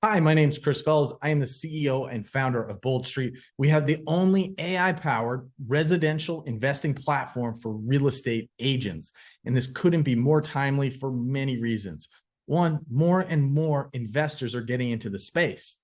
Hi, my name is Chris Fells. I am the CEO and founder of Bold Street. We have the only AI-powered residential investing platform for real estate agents. And this couldn't be more timely for many reasons. One, more and more investors are getting into the space.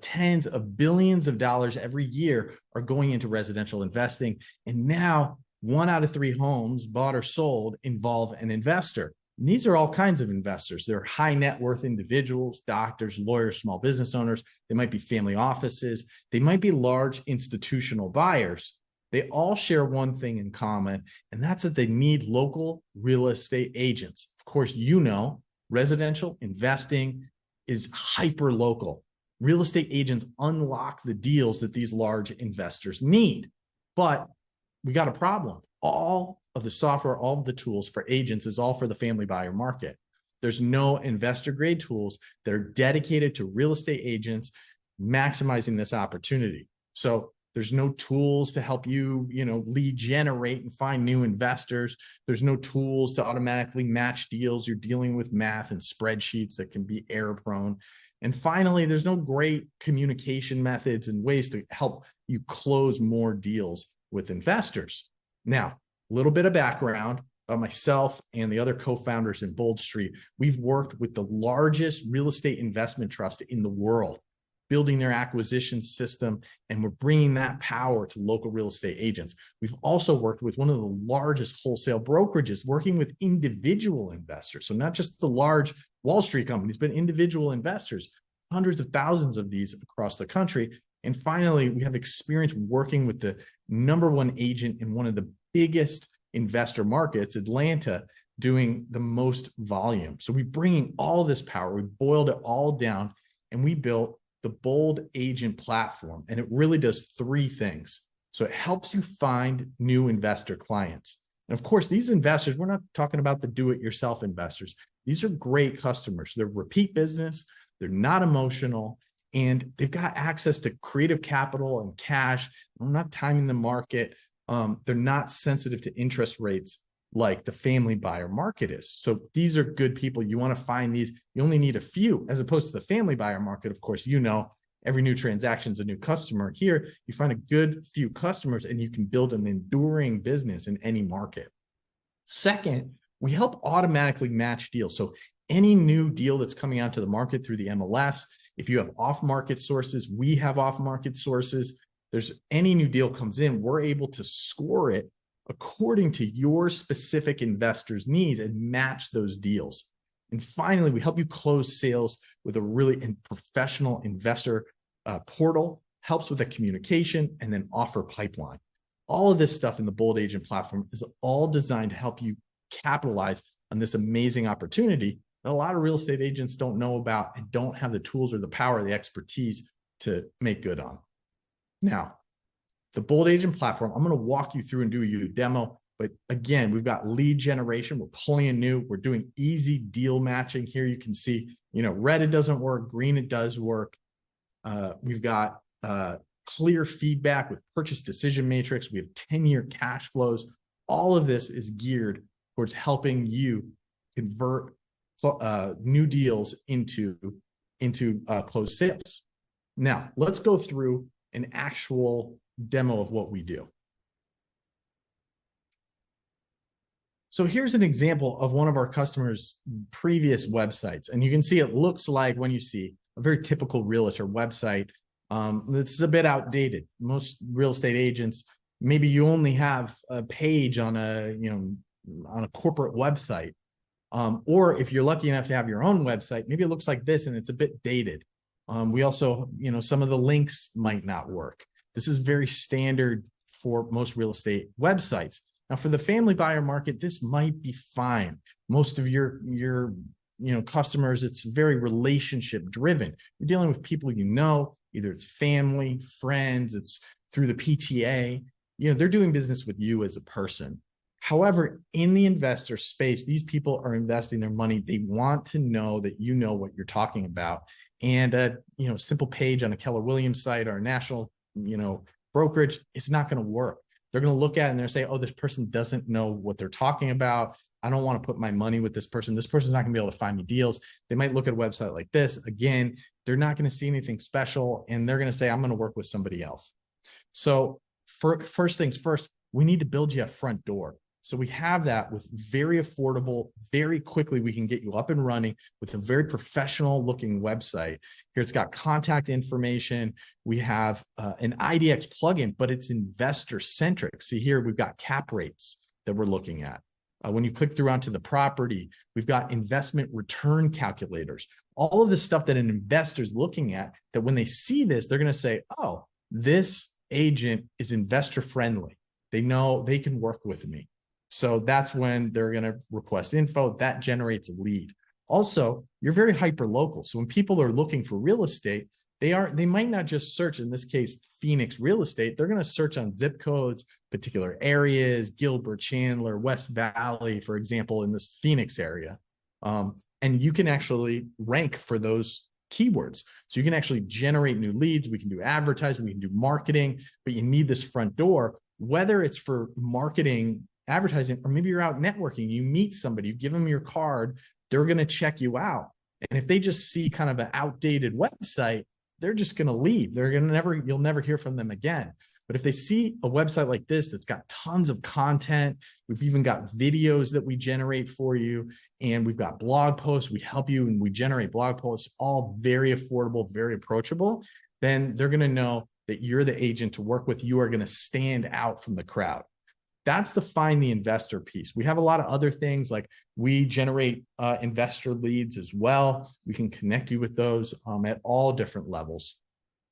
Tens of billions of dollars every year are going into residential investing. And now 1 out of 3 homes bought or sold involve an investor. And these are all kinds of investors. They're high net worth individuals, doctors, lawyers, small business owners. They might be family offices. They might be large institutional buyers. They all share one thing in common, and that's that they need local real estate agents. Of course, you know, residential investing is hyper local. Real estate agents unlock the deals that these large investors need. But we got a problem. All of the software, all of the tools for agents is all for the family buyer market. There's no investor grade tools that are dedicated to real estate agents maximizing this opportunity. So there's no tools to help you, lead generate and find new investors. There's no tools to automatically match deals. You're dealing with math and spreadsheets that can be error prone. And finally, there's no great communication methods and ways to help you close more deals with investors. Now, a little bit of background about myself and the other co-founders in Bold Street. We've worked with the largest real estate investment trust in the world, building their acquisition system, and we're bringing that power to local real estate agents. We've also worked with one of the largest wholesale brokerages, working with individual investors. So not just the large Wall Street companies, but individual investors, hundreds of thousands of these across the country. And finally, we have experience working with the #1 agent in one of the biggest investor markets, Atlanta, doing the most volume. So we're bringing all this power, we boiled it all down, and we built the Bold Agent platform. And it really does 3 things. So it helps you find new investor clients. And of course, these investors, we're not talking about the do-it-yourself investors. These are great customers. They're repeat business, they're not emotional, and they've got access to creative capital and cash. We're not timing the market. They're not sensitive to interest rates like the family buyer market is. So these are good people. You want to find these. You only need a few, as opposed to the family buyer market. Of course, every new transaction is a new customer. Here, you find a good few customers and you can build an enduring business in any market. Second, we help automatically match deals. So any new deal that's coming out to the market through the MLS, if you have off-market sources, we have off-market sources. There's any new deal comes in, we're able to score it according to your specific investor's needs and match those deals. And finally, we help you close sales with a really professional investor portal, helps with the communication, and then offer pipeline. All of this stuff in the Bold Agent platform is all designed to help you capitalize on this amazing opportunity that a lot of real estate agents don't know about and don't have the tools or the power or the expertise to make good on. Now, the Bold Agent platform, I'm going to walk you through and do a demo. But again, we've got lead generation. We're pulling in new. We're doing easy deal matching. Here you can see, red, it doesn't work. Green, it does work. We've got clear feedback with purchase decision matrix. We have 10-year cash flows. All of this is geared towards helping you convert new deals into closed sales. Now, let's go through an actual demo of what we do. So here's an example of one of our customers' previous websites. And you can see it looks like, when you see a very typical realtor website, it's a bit outdated. Most real estate agents, maybe you only have a page on a corporate website. Or if you're lucky enough to have your own website, maybe it looks like this and it's a bit dated. We also, some of the links might not work. This is very standard for most real estate websites. Now, for the family buyer market, this might be fine. Most of your customers, it's very relationship driven. You're dealing with people either it's family, friends, it's through the PTA. They're doing business with you as a person. However, in the investor space, these people are investing their money. They want to know that you know what you're talking about. And a simple page on a Keller Williams site or a national brokerage, it's not going to work. They're going to look at it and they're say, oh, this person doesn't know what they're talking about. I don't want to put my money with this person. This person's not going to be able to find me deals. They might look at a website like this. Again, they're not going to see anything special, and they're going to say, I'm going to work with somebody else. So first things first, we need to build you a front door. So we have that with very affordable, very quickly, we can get you up and running with a very professional looking website. Here it's got contact information. We have an IDX plugin, but it's investor centric. See here, we've got cap rates that we're looking at. When you click through onto the property, we've got investment return calculators. All of the stuff that an investor's looking at, that when they see this, they're going to say, oh, this agent is investor friendly. They know they can work with me. So that's when they're going to request info. That generates a lead. Also, you're very hyper local. So when people are looking for real estate, they might not just search, in this case, Phoenix real estate. They're going to search on zip codes, particular areas, Gilbert, Chandler, West Valley, for example, in this Phoenix area. And you can actually rank for those keywords. So you can actually generate new leads. We can do advertising, we can do marketing, but you need this front door, whether it's for marketing, advertising, or maybe you're out networking, you meet somebody, you give them your card, they're going to check you out. And if they just see kind of an outdated website, they're just going to leave. You'll never hear from them again. But if they see a website like this that's got tons of content, we've even got videos that we generate for you, and we've got blog posts, we help you and we generate blog posts, all very affordable, very approachable, then they're going to know that you're the agent to work with. You are going to stand out from the crowd. That's the find the investor piece. We have a lot of other things, like we generate investor leads as well. We can connect you with those at all different levels.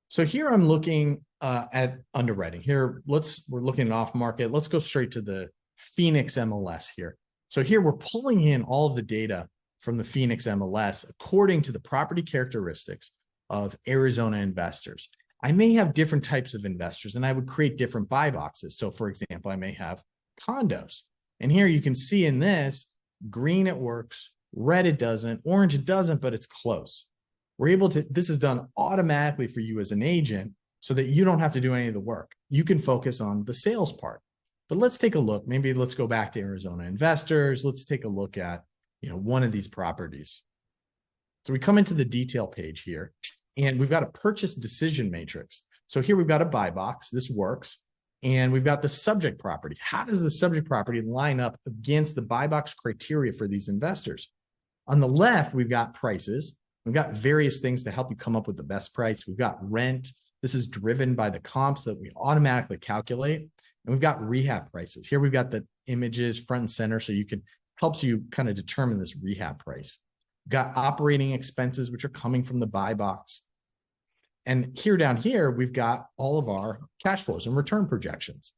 So here I'm looking at underwriting. Here, we're looking at off market. Let's go straight to the Phoenix MLS here. So here we're pulling in all of the data from the Phoenix MLS according to the property characteristics of Arizona investors. I may have different types of investors, and I would create different buy boxes. So for example, I may have condos. And here you can see in this, green it works, red it doesn't, orange it doesn't, but it's close. We're able to, this is done automatically for you as an agent so that you don't have to do any of the work. You can focus on the sales part. But let's take a look. Maybe let's go back to Arizona investors. Let's take a look at, one of these properties. So we come into the detail page here, and we've got a purchase decision matrix. So here we've got a buy box. This works. And we've got the subject property. How does the subject property line up against the buy box criteria for these investors? On the left, we've got prices. We've got various things to help you come up with the best price. We've got rent. This is driven by the comps that we automatically calculate. And we've got rehab prices. Here we've got the images front and center, so helps you kind of determine this rehab price. We've got operating expenses, which are coming from the buy box. And here down here, we've got all of our cash flows and return projections.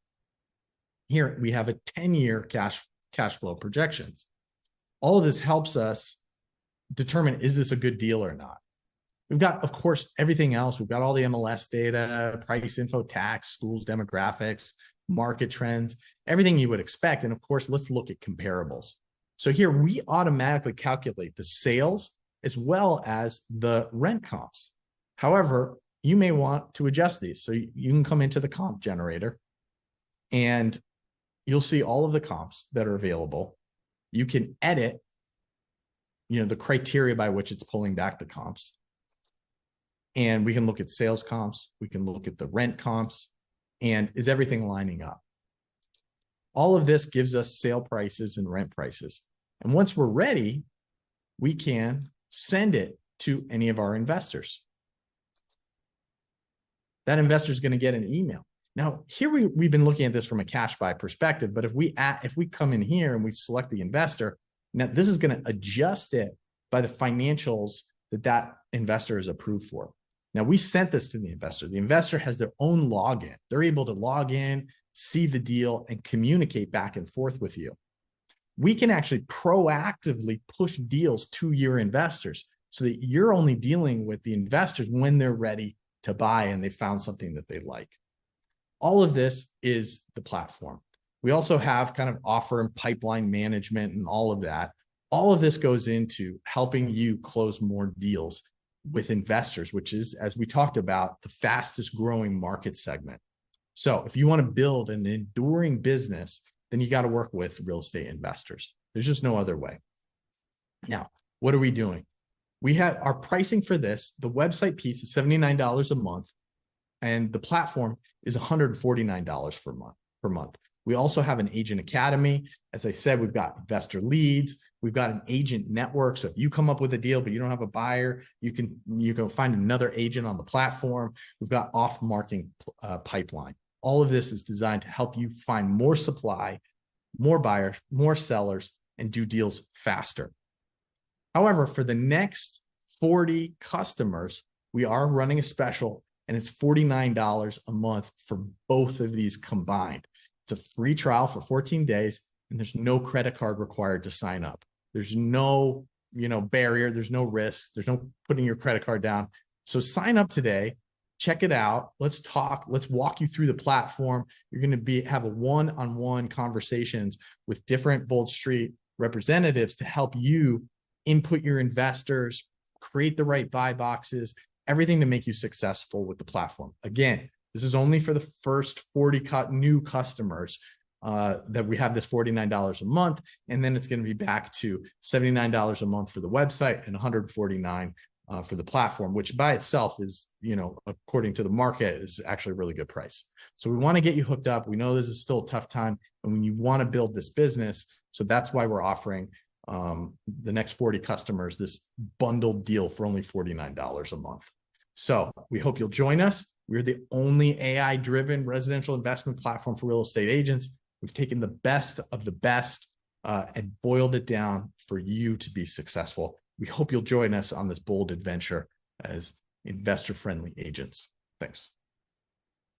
Here we have a 10-year cash flow projections. All of this helps us determine, is this a good deal or not? We've got, of course, everything else. We've got all the MLS data, price info, tax, schools, demographics, market trends, everything you would expect. And of course, let's look at comparables. So here we automatically calculate the sales as well as the rent comps. However, you may want to adjust these. So you can come into the comp generator and you'll see all of the comps that are available. You can edit, the criteria by which it's pulling back the comps. And we can look at sales comps. We can look at the rent comps. And is everything lining up? All of this gives us sale prices and rent prices. And once we're ready, we can send it to any of our investors. That investor is going to get an email. Now, here we've been looking at this from a cash buy perspective, but if we come in here and we select the investor, now this is going to adjust it by the financials that investor is approved for. Now, we sent this to the investor. The investor has their own login. They're able to log in, see the deal, and communicate back and forth with you. We can actually proactively push deals to your investors so that you're only dealing with the investors when they're ready to buy and they found something that they like. All of this is the platform. We also have kind of offer and pipeline management and all of that. All of this goes into helping you close more deals with investors, which is, as we talked about, the fastest growing market segment. So if you want to build an enduring business, then you got to work with real estate investors. There's just no other way. Now, what are we doing? We have our pricing for this. The website piece is $79 a month, and the platform is $149 per month. We also have an agent academy. As I said, we've got investor leads. We've got an agent network. So if you come up with a deal, but you don't have a buyer, you can find another agent on the platform. We've got off-market pipeline. All of this is designed to help you find more supply, more buyers, more sellers, and do deals faster. However, for the next 40 customers, we are running a special, and it's $49 a month for both of these combined. It's a free trial for 14 days, and there's no credit card required to sign up. There's no, barrier. There's no risk. There's no putting your credit card down. So sign up today. Check it out. Let's talk. Let's walk you through the platform. You're going to have a one-on-one conversations with different Bold Street representatives to help you input your investors, create the right buy boxes, everything to make you successful with the platform. Again, this is only for the first 40 new customers that we have this $49 a month, and then it's going to be back to $79 a month for the website and $149 for the platform, which by itself is, according to the market, is actually a really good price. So we want to get you hooked up. We know this is still a tough time, and when you want to build this business, so that's why we're offering the next 40 customers this bundled deal for only $49 a month. So we hope you'll join us. We're the only AI-driven residential investment platform for real estate agents. We've taken the best of the best and boiled it down for you to be successful. We hope you'll join us on this bold adventure as investor-friendly agents. Thanks.